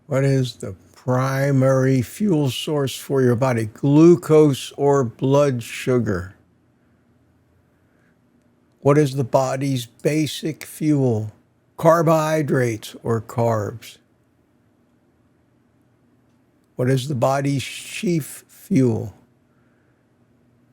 What is the primary fuel source for your body? Glucose or blood sugar? What is the body's basic fuel? Carbohydrates or carbs? What is the body's chief fuel?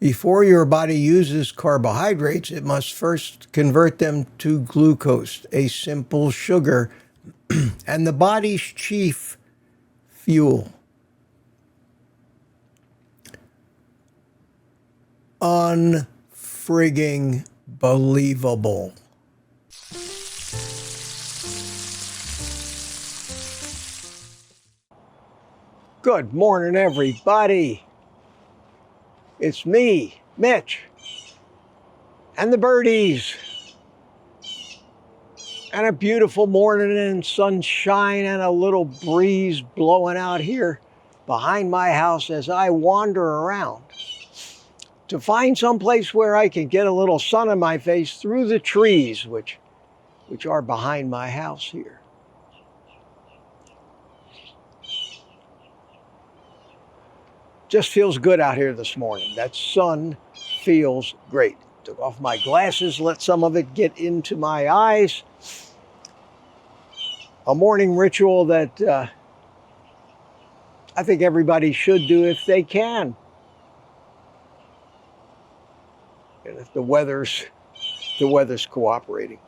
Before your body uses carbohydrates, it must first convert them to glucose, a simple sugar, and the body's chief fuel. Unfrigging believable. Good morning, everybody. It's me, Mitch, and the birdies. And a beautiful morning and sunshine and a little breeze blowing out here behind my house as I wander around to find some place where I can get a little sun on my face through the trees, which are behind my house here. Just feels good out here this morning. That sun feels great. Took off my glasses, let some of it get into my eyes. A morning ritual that I think everybody should do if they can. And if the weather's cooperating.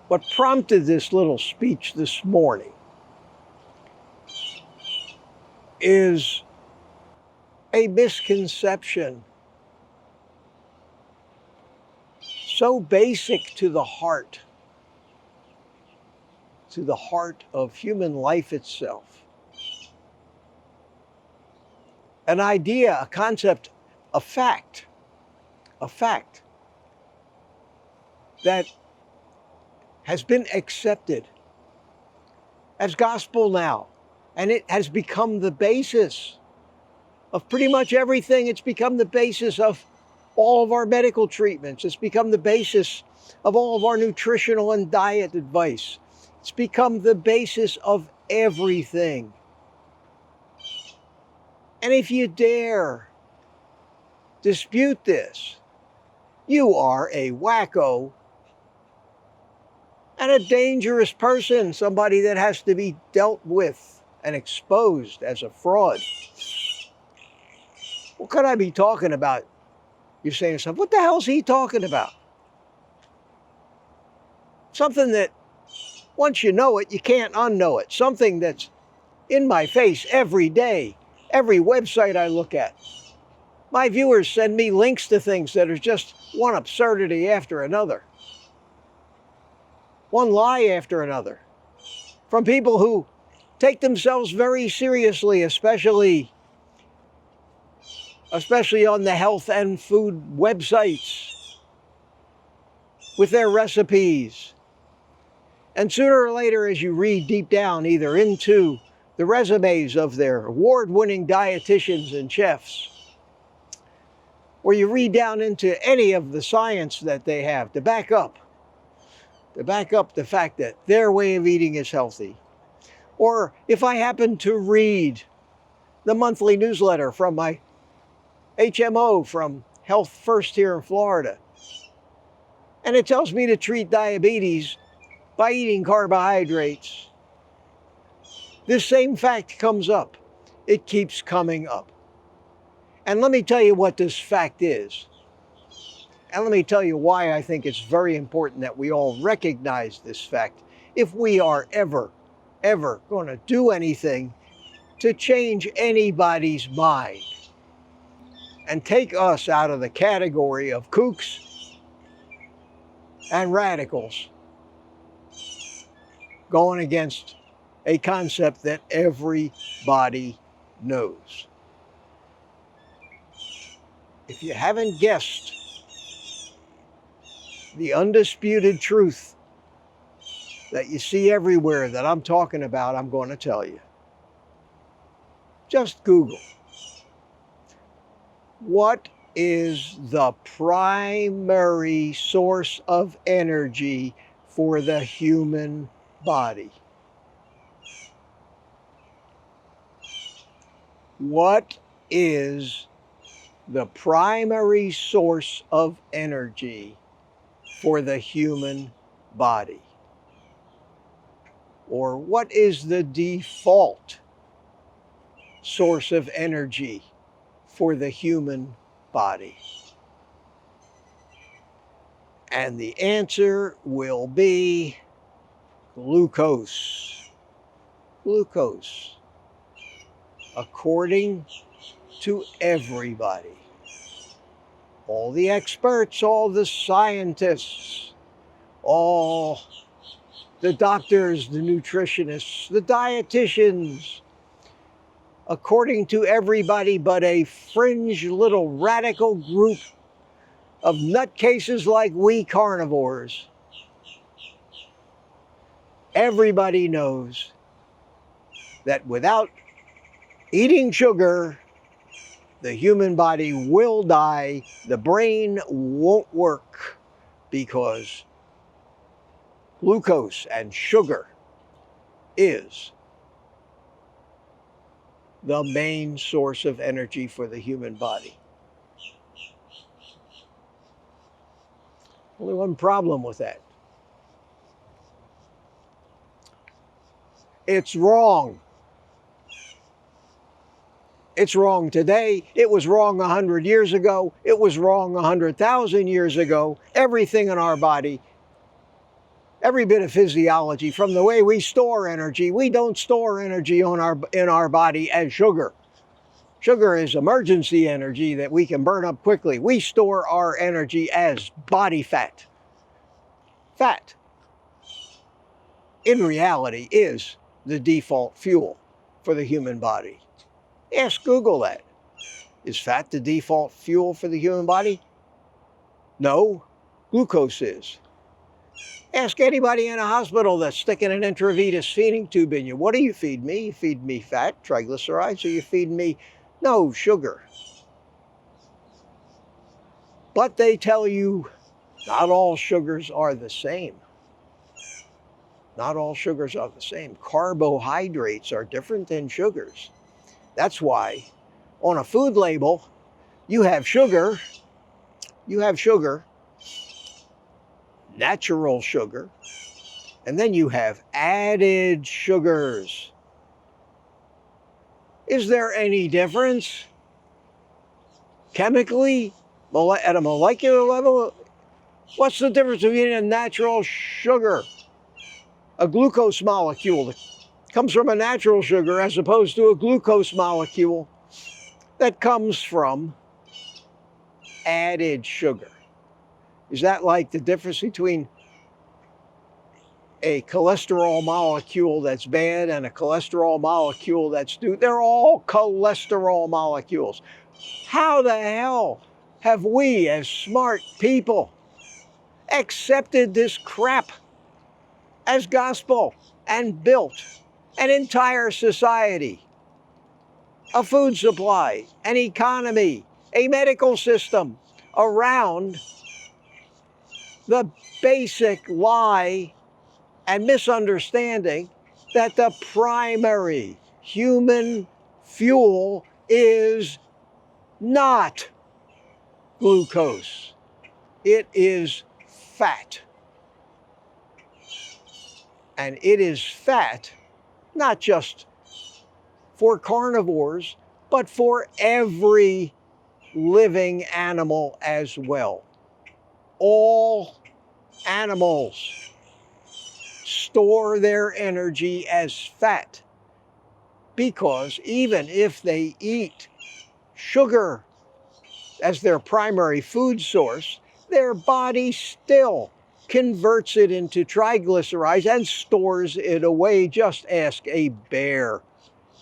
What prompted this little speech this morning is a misconception so basic to the heart of human life itself. An idea, a concept, a fact that has been accepted as gospel now. And it has become the basis of pretty much everything. It's become the basis of all of our medical treatments. It's become the basis of all of our nutritional and diet advice. It's become the basis of everything. And if you dare dispute this, you are a wacko and a dangerous person, somebody that has to be dealt with and exposed as a fraud. What could I be talking about? You're saying to yourself, what the hell is he talking about? Something that once you know it, you can't unknow it. Something that's in my face every day, every website I look at. My viewers send me links to things that are just one absurdity after another. One lie after another. From people who take themselves very seriously, especially on the health and food websites with their recipes. And sooner or later, as you read deep down, either into the resumes of their award-winning dietitians and chefs, or you read down into any of the science that they have to back up the fact that their way of eating is healthy. Or if I happen to read the monthly newsletter from my HMO from Health First here in Florida, and it tells me to treat diabetes by eating carbohydrates, this same fact comes up. It keeps coming up. And let me tell you what this fact is. And let me tell you why I think it's very important that we all recognize this fact if we are ever going to do anything to change anybody's mind and take us out of the category of kooks and radicals going against a concept that everybody knows. If you haven't guessed the undisputed truth that you see everywhere that I'm talking about, I'm going to tell you. Just Google. What is the primary source of energy for the human body? What is the primary source of energy for the human body? Or what is the default source of energy for the human body? And the answer will be glucose. Glucose. According to everybody. All the experts, all the scientists, all the doctors, the nutritionists, the dietitians, according to everybody but a fringe little radical group of nutcases like we carnivores, everybody knows that without eating sugar, the human body will die, the brain won't work, because glucose and sugar is the main source of energy for the human body. Only one problem with that. It's wrong. It's wrong today. It was wrong 100 years ago. It was wrong 100,000 years ago. Everything in our body, every bit of physiology, from the way we store energy, we don't store energy in our body as sugar. Sugar is emergency energy that we can burn up quickly. We store our energy as body fat. Fat, in reality, is the default fuel for the human body. Ask Google that. Is fat the default fuel for the human body? No, glucose is. Ask anybody in a hospital that's sticking an intravenous feeding tube in you. What do you feed me? You feed me fat, triglycerides, or you feed me, no, sugar. But they tell you not all sugars are the same. Not all sugars are the same. Carbohydrates are different than sugars. That's why on a food label, you have sugar, natural sugar, and then you have added sugars. Is there any difference chemically, at a molecular level? What's the difference between a natural sugar, a glucose molecule that comes from a natural sugar, as opposed to a glucose molecule that comes from added sugar? Is that like the difference between a cholesterol molecule that's bad and a cholesterol molecule that's good? They're all cholesterol molecules. How the hell have we, as smart people, accepted this crap as gospel and built an entire society, a food supply, an economy, a medical system around the basic lie and misunderstanding that the primary human fuel is not glucose. It is fat. And it is fat not just for carnivores, but for every living animal as well. All animals store their energy as fat, because even if they eat sugar as their primary food source, their body still converts it into triglycerides and stores it away. Just ask a bear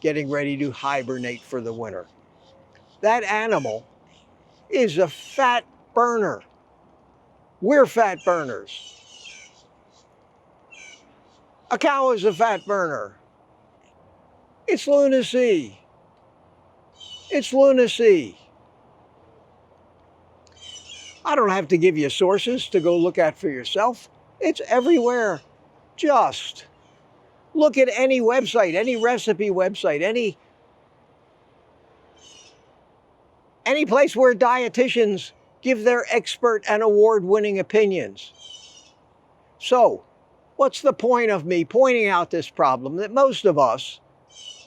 getting ready to hibernate for the winter. That animal is a fat burner. We're fat burners. A cow is a fat burner. It's lunacy. It's lunacy. I don't have to give you sources to go look at for yourself. It's everywhere. Just look at any website, any recipe website, any any place where dietitians give their expert and award-winning opinions. So, what's the point of me pointing out this problem that most of us,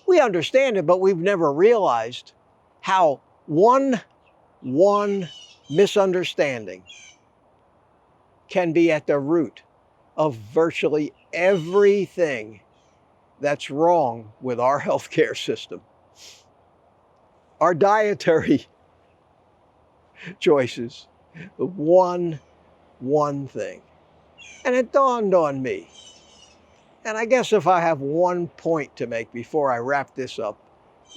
we understand it, but we've never realized how one misunderstanding can be at the root of virtually everything that's wrong with our healthcare system. Our dietary choices, one thing. And it dawned on me, and I guess if I have one point to make before I wrap this up,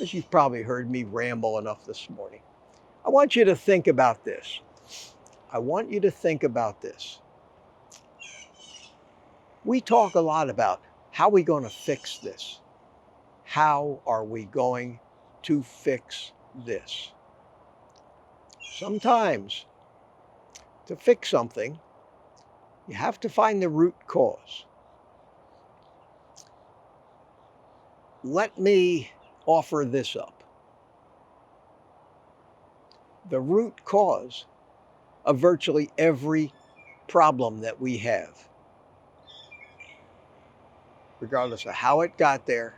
as you've probably heard me ramble enough this morning, I want you to think about this. I want you to think about this. We talk a lot about how are we going to fix this? How are we going to fix this? Sometimes to fix something, you have to find the root cause. Let me offer this up. The root cause of virtually every problem that we have, regardless of how it got there,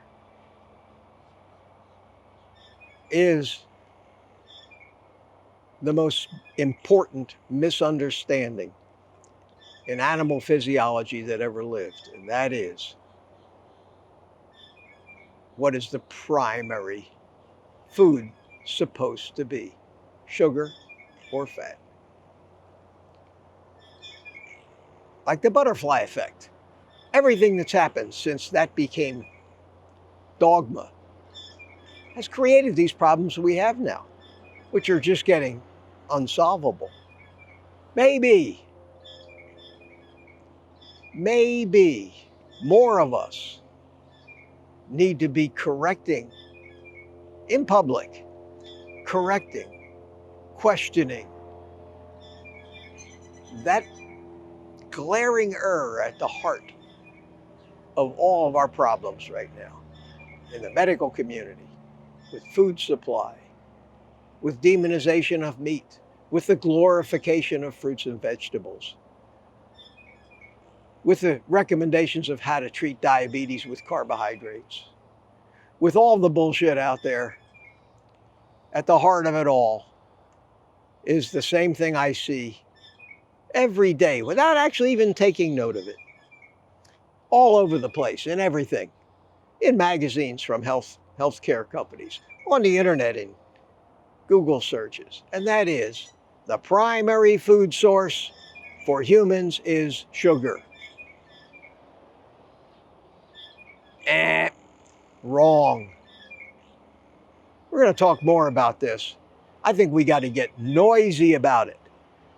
is the most important misunderstanding in animal physiology that ever lived, and that is, what is the primary food supposed to be? Sugar or fat? Like the butterfly effect. Everything that's happened since that became dogma has created these problems we have now, which are just getting unsolvable. Maybe more of us need to be correcting in public, questioning that glaring error at the heart of all of our problems right now, in the medical community, with food supply, with demonization of meat, with the glorification of fruits and vegetables, with the recommendations of how to treat diabetes with carbohydrates, with all the bullshit out there. At the heart of it all is the same thing I see every day without actually even taking note of it. All over the place, in everything. In magazines from healthcare companies, on the internet, in Google searches. And that is, the primary food source for humans is sugar. Wrong. We're going to talk more about this. I think we got to get noisy about it.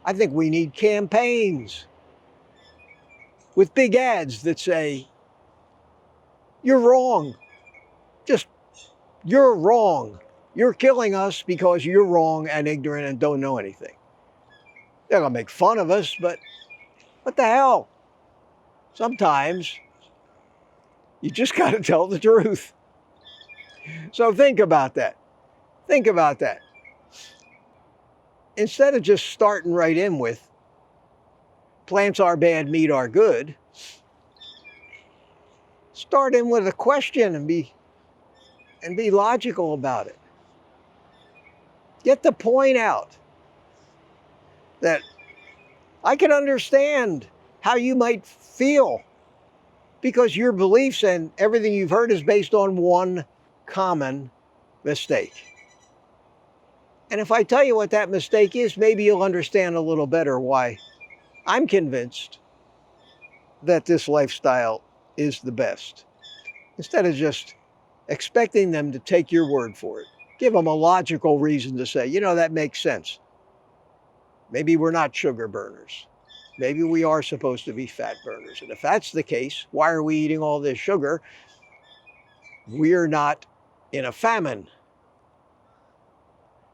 I think we need campaigns with big ads that say, you're wrong. Just, you're wrong. You're killing us because you're wrong and ignorant and don't know anything. They're going to make fun of us, but what the hell? Sometimes you just got to tell the truth. So think about that. Think about that. Instead of just starting right in with plants are bad, meat are good, start in with a question and be logical about it. Get the point out that I can understand how you might feel because your beliefs and everything you've heard is based on one common mistake. And if I tell you what that mistake is, maybe you'll understand a little better why I'm convinced that this lifestyle is the best. Instead of just expecting them to take your word for it, give them a logical reason to say, you know, that makes sense. Maybe we're not sugar burners. Maybe we are supposed to be fat burners. And if that's the case, why are we eating all this sugar? We're not in a famine.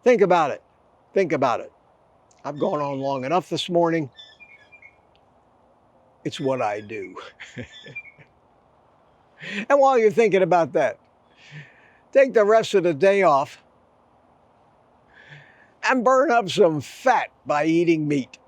Think about it. Think about it. I've gone on long enough this morning. It's what I do. And while you're thinking about that, take the rest of the day off and burn up some fat by eating meat.